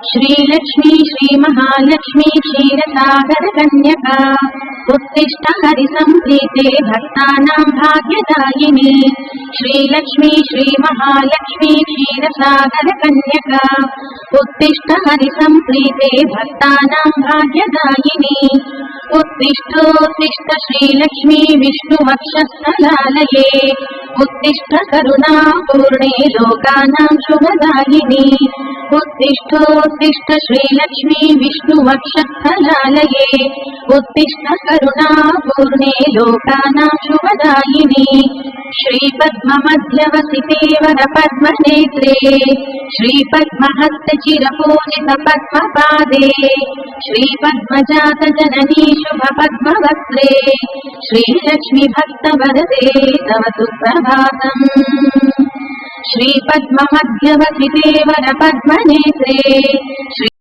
श्रीलक्ष्मी श्रीमहालक्ष्मी क्षीरसागर कन्यका उत्तिष्ठ हरिसंप्रीते भक्तानां भाग्यदायिनी। श्रीलक्ष्मी श्रीमहालक्ष्मी क्षीरसागर कन्यका उत्तिष्ठ हरिसंप्रीते भक्तानां भाग्यदायिनी। उत्तिष्ठोत्तिष्ठ श्रीलक्ष्मी विष्णुवक्षस्थलालये उत्तिष्ठ करुणापूर्णे लोकानां शुभदायिनी। उत्तिष्ठोत्तिष्ठ श्रीलक्ष्मी विष्णुवक्षस्थलालये उत्तिष्ठ करुणापूर्णे लोकानां शुभदायिनी। श्रीपद्ममध्यवसिते वरपद्मनेत्रे श्रीपद्महस्तचिरपूजित पद्मपादे श्रीपद्मजातजननी शुभपद्मवक्त्रे श्रीलक्ष्मी भक्तवरदे तव सुप्रभातम्। श्रीपद्ममध्यवसिते वरपद्मनेत्रे